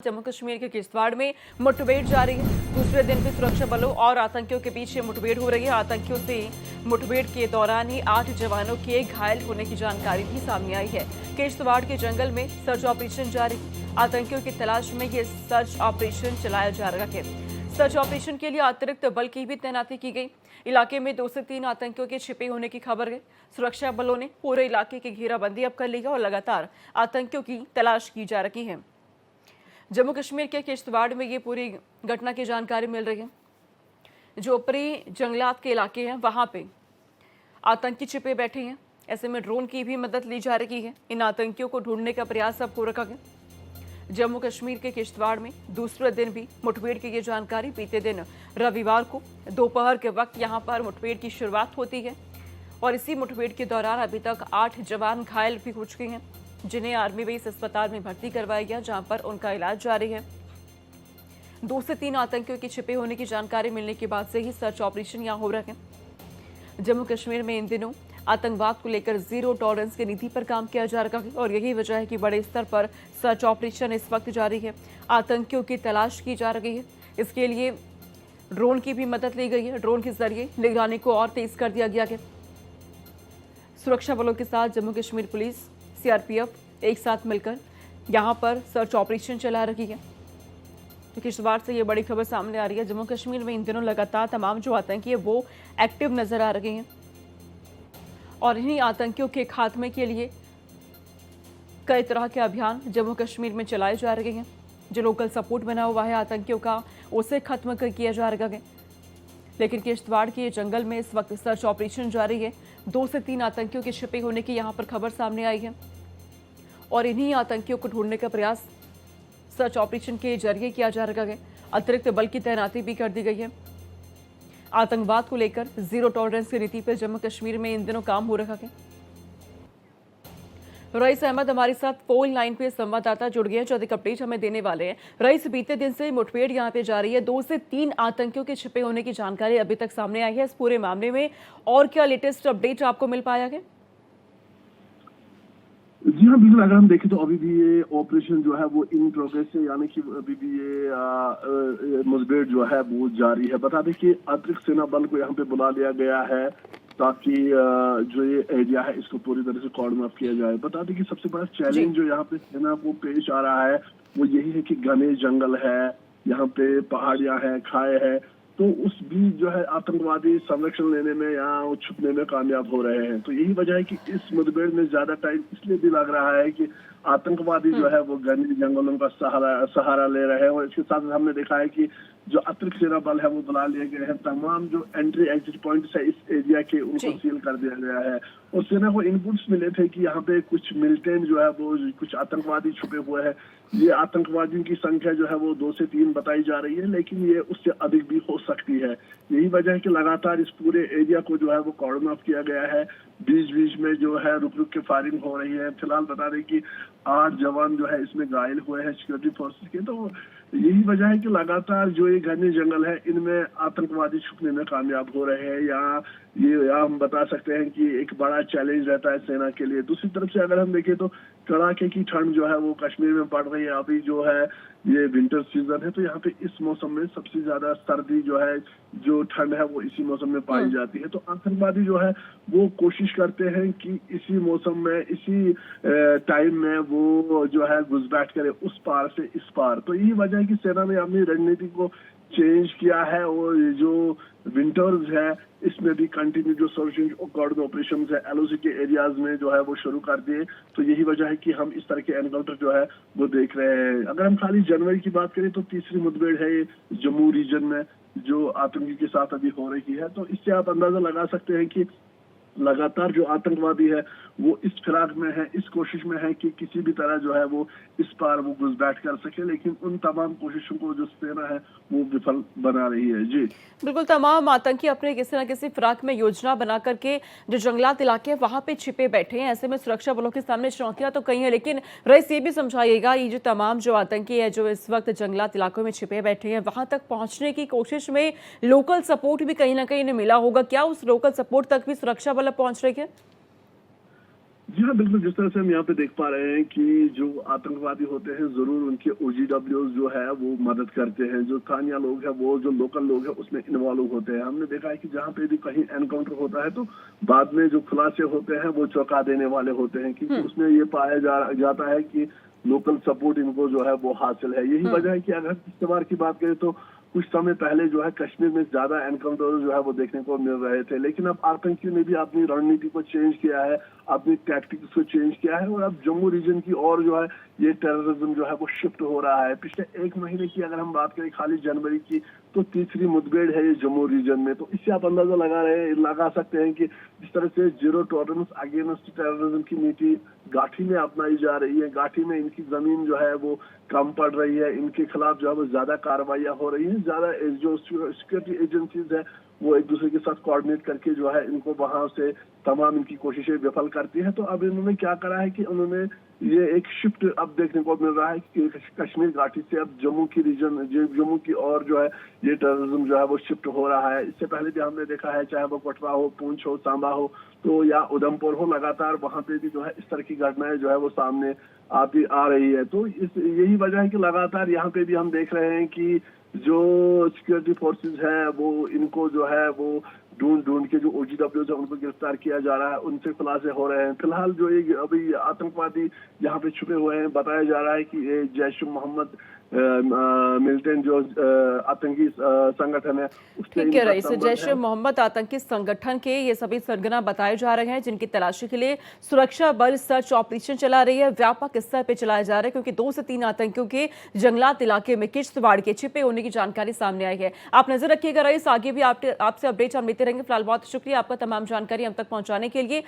जम्मू कश्मीर के किश्तवाड़ में मुठभेड़ जारी है। दूसरे दिन भी सुरक्षा बलों और आतंकियों के बीच मुठभेड़ हो रही है। आतंकियों से मुठभेड़ के दौरान ही 8 जवानों के घायल होने की जानकारी भी सामने आई है। किश्तवाड़ के जंगल में सर्च ऑपरेशन जारी। आतंकियों की तलाश में ये सर्च ऑपरेशन चलाया जा रहा है। सर्च ऑपरेशन के लिए अतिरिक्त बल की भी तैनाती की गई। इलाके में 2 से 3 आतंकियों के छिपे होने की खबर है। सुरक्षा बलों ने पूरे इलाके की घेराबंदी अब कर ली है और लगातार आतंकियों की तलाश की जा रही है। जम्मू कश्मीर के किश्तवाड़ में ये पूरी घटना की जानकारी मिल रही है। जो ऊपरी जंगलात के इलाके हैं वहां पे आतंकी छिपे बैठे हैं। ऐसे में ड्रोन की भी मदद ली जा रही है। इन आतंकियों को ढूंढने का प्रयास अब हो रखा है। जम्मू कश्मीर के किश्तवाड़ में दूसरे दिन भी मुठभेड़ की ये जानकारी। बीते दिन रविवार को दोपहर के वक्त यहां पर मुठभेड़ की शुरुआत होती है और इसी मुठभेड़ के दौरान अभी तक 8 जवान घायल भी हो चुके हैं, जिन्हें आर्मी बेस अस्पताल में भर्ती करवाया गया, जहां पर उनका इलाज जारी है। 2 से 3 आतंकियों के छिपे होने की जानकारी मिलने के बाद से ही सर्च ऑपरेशन यहां हो रहे हैं। जम्मू कश्मीर में इन दिनों आतंकवाद को लेकर जीरो टॉलरेंस की नीति पर काम किया जा रहा है और यही वजह है कि बड़े स्तर पर सर्च ऑपरेशन इस वक्त जारी है। आतंकियों की तलाश की जा रही है। इसके लिए ड्रोन की भी मदद ली गई है। ड्रोन के जरिए निगरानी को और तेज कर दिया गया है। सुरक्षा बलों के साथ जम्मू कश्मीर पुलिस, सीआरपीएफ एक साथ मिलकर यहां पर सर्च ऑपरेशन चला रही है। तो किश्तवाड़ से ये बड़ी खबर सामने आ रही है। जम्मू कश्मीर में इन दिनों लगातार तमाम जो आतंकी है वो एक्टिव नजर आ रहे हैं और इन्हीं आतंकियों के खात्मे के लिए कई तरह के अभियान जम्मू कश्मीर में चलाए जा रहे हैं। जो लोकल सपोर्ट बना हुआ है आतंकियों का, उसे खत्म किया जा रहा है। लेकिन किश्तवाड़ के जंगल में इस वक्त सर्च ऑपरेशन जारी है। 2 से 3 आतंकियों के छिपे होने की यहां पर खबर सामने आई है और इन्हीं आतंकियों को ढूंढने का प्रयास सर्च ऑपरेशन के जरिए किया जा रहा है। अतिरिक्त बल की तैनाती भी कर दी गई है। आतंकवाद को लेकर जीरो टॉलरेंस की नीति पर जम्मू कश्मीर में इन दिनों काम हो रहा है। रईस अहमद हमारे साथ फोन लाइन पे संवाददाता जुड़ गए हैं जो अधिक अपडेट हमें देने वाले हैं। रईस, बीते दिन से मुठभेड़ यहाँ पे जारी है। 2 से 3 आतंकियों के छिपे होने की जानकारी अभी तक सामने आई है। इस पूरे मामले में और क्या लेटेस्ट अपडेट आपको मिल पाया है? जी हाँ, बिल्कुल। अगर हम देखें तो अभी भी ये ऑपरेशन जो है वो इन प्रोग्रेस है, यानी कि अभी भी ये मुठभेड़ जो है वो जारी है। बता दें कि अतिरिक्त सेना बल को यहाँ पे बुला लिया गया है ताकि जो ये एरिया है इसको पूरी तरह से कॉर्डन ऑफ किया जाए। बता दें कि सबसे बड़ा चैलेंज जो यहाँ पे सेना को पेश आ रहा है वो यही है कि घने जंगल है, यहाँ पे पहाड़ियां हैं, खाए हैं, तो उस बीच जो है आतंकवादी संरक्षण लेने में या छुपने में कामयाब हो रहे हैं। तो यही वजह है कि इस मुठभेड़ में ज्यादा टाइम इसलिए भी लग रहा है कि आतंकवादी जो है वो घने जंगलों का सहारा ले रहे हैं। और इसके साथ हमने देखा है कि जो अतिरिक्त सेना बल है वो बुला लिए गए हैं। तमाम जो एंट्री एग्जिट पॉइंट्स है इस एरिया के उनको सील कर दिया गया है और सेना को इनपुट्स मिले थे कि यहाँ पे कुछ मिलिटेंट जो है वो कुछ आतंकवादी छुपे हुए हैं। ये आतंकवादियों की संख्या जो है वो 2 से 3 बताई जा रही है, लेकिन ये उससे अधिक भी हो सकती है। यही वजह है कि लगातार इस पूरे एरिया को जो है वो कॉर्डन ऑफ किया गया है। बीच बीच में जो है रुक रुक के फायरिंग हो रही है। फिलहाल बता दें कि 8 जवान जो है इसमें घायल हुए हैं सिक्योरिटी फोर्सेस के। तो यही वजह है कि लगातार जो ये घने जंगल है इनमें आतंकवादी छुपने में कामयाब हो रहे हैं। या हम बता सकते हैं कि एक बड़ा चैलेंज रहता है सेना के लिए। दूसरी तरफ से अगर हम देखें तो कड़ाके की ठंड जो है वो कश्मीर में पड़ रही है। अभी जो है ये विंटर सीजन है, तो यहाँ पे इस मौसम में सबसे ज्यादा सर्दी जो है, जो ठंड है वो इसी मौसम में पाई जाती है। तो आतंकवादी जो है वो कोशिश करते हैं कि इसी मौसम में, इसी टाइम में वो जो है घुसपैठ करे उस पार से इस पार। तो यही वजह है कि सेना ने अपनी रणनीति को चेंज किया है और जो विंटर्स है इसमें भी कंटिन्यू जो सर्चिंग और कॉर्डन ऑपरेशन है एलओसी के एरियाज में जो है वो शुरू कर दिए। तो यही वजह है कि हम इस तरह के एनकाउंटर जो है वो देख रहे हैं। अगर हम खाली जनवरी की बात करें तो तीसरी मुठभेड़ है ये जम्मू रीजन में जो आतंकी के साथ अभी हो रही है। तो इससे आप अंदाजा लगा सकते हैं कि लगातार जो आतंकवादी है वो इस फिराक में है, इस कोशिश में है कि किसी भी तरह जो है वो इस पार वो घुसपैठ कर सके। लेकिन उन तमाम कोशिशों को जो सेना है वो विफल बना रही है। जी बिल्कुल, तमाम आतंकी अपने किसी न किसी फिराक में योजना बना करके जो जंगलात इलाके हैं वहां पे छिपे बैठे हैं। ऐसे में सुरक्षा बलों के सामने चुनौतियां तो कई हैं, लेकिन रईस ये भी समझाइएगा, ये जो तमाम जो आतंकी है जो इस वक्त जंगलात इलाकों में छिपे बैठे हैं वहां तक पहुंचने की कोशिश में लोकल सपोर्ट भी कहीं ना कहीं इन्हें मिला होगा। क्या उस लोकल सपोर्ट तक भी सुरक्षा बल पहुंच रही है? जी हाँ, बिल्कुल। जिस तरह से हम यहाँ पे देख पा रहे हैं कि जो आतंकवादी होते हैं जरूर उनके ओजीडब्ल्यूज जो है वो मदद करते हैं, जो स्थानीय लोग हैं वो जो लोकल लोग हैं उसमें इन्वॉल्व होते हैं। हमने देखा है कि जहाँ पे भी कहीं एनकाउंटर होता है तो बाद में जो खुलासे होते हैं वो चौंका देने वाले होते हैं, क्योंकि उसमें ये पाया जाता है कि लोकल सपोर्ट इनको जो है वो हासिल है। यही वजह है कि अगर पिछले बार की बात करें तो कुछ समय पहले जो है कश्मीर में ज्यादा एनकाउंटर जो है वो देखने को मिल रहे थे, लेकिन अब आतंकियों ने भी अपनी रणनीति को चेंज किया है, अपनी टैक्टिक्स को चेंज किया है और अब जम्मू रीजन की और जो है ये टेररिज्म जो है वो शिफ्ट हो रहा है। पिछले एक महीने की अगर हम बात करें खाली जनवरी की तो तीसरी मुठभेड़ है ये जम्मू रीजन में। तो इससे आप अंदाजा लगा सकते हैं कि जिस तरह से जीरो टॉलरेंस अगेंस्ट टेररिज्म की नीति घाटी में अपनाई जा रही है, घाटी में इनकी जमीन जो है वो कम पड़ रही है, इनके खिलाफ जो है वो ज्यादा कार्रवाइयां हो रही हैं, ज्यादा जो सिक्योरिटी एजेंसीज है वो एक दूसरे के साथ कोऑर्डिनेट करके जो है इनको वहां से तमाम इनकी कोशिशें विफल करती है। तो अब इन्होंने क्या करा है कि उन्होंने ये एक शिफ्ट अब देखने को मिल रहा है कि कश्मीर घाटी से अब जम्मू की रीजन जम्मू की और जो है ये टेररिज्म जो है वो शिफ्ट हो रहा है। इससे पहले भी हमने देखा है चाहे वो कठुआ हो, पूंछ हो, सांबा हो तो या उधमपुर हो, लगातार वहां पे भी जो है इस तरह की घटनाएं जो है वो सामने आ रही है। तो यही वजह है कि लगातार यहाँ पे भी हम देख रहे हैं कि जो सिक्योरिटी फोर्सेस है वो इनको जो है वो ढूंढ के जो ओजीडब्ल्यूज है उनको गिरफ्तार किया जा रहा है, उनसे खुलासे हो रहे हैं। फिलहाल जो ये अभी आतंकवादी यहाँ पे छुपे हुए हैं, बताया जा रहा है कि ये जैश मोहम्मद मिलिटेंट जो आतंकी संगठन है उससे ठीक है इनका रईस, संबंध जैश है। मोहम्मद आतंकी संगठन के ये सभी सरगना बताए जा रहे हैं जिनकी तलाशी के लिए सुरक्षा बल सर्च ऑपरेशन चला रही है, व्यापक स्तर पर चलाया जा रहा है क्योंकि 2 से 3 आतंकियों के जंगलात इलाके में किश्तवाड़ के छिपे होने की जानकारी सामने आई है। आप नजर रखिएगा रईस, आगे भी आपसे अपडेट हम लेते रहेंगे। फिलहाल बहुत शुक्रिया आपका तमाम जानकारी हम तक पहुंचाने के लिए।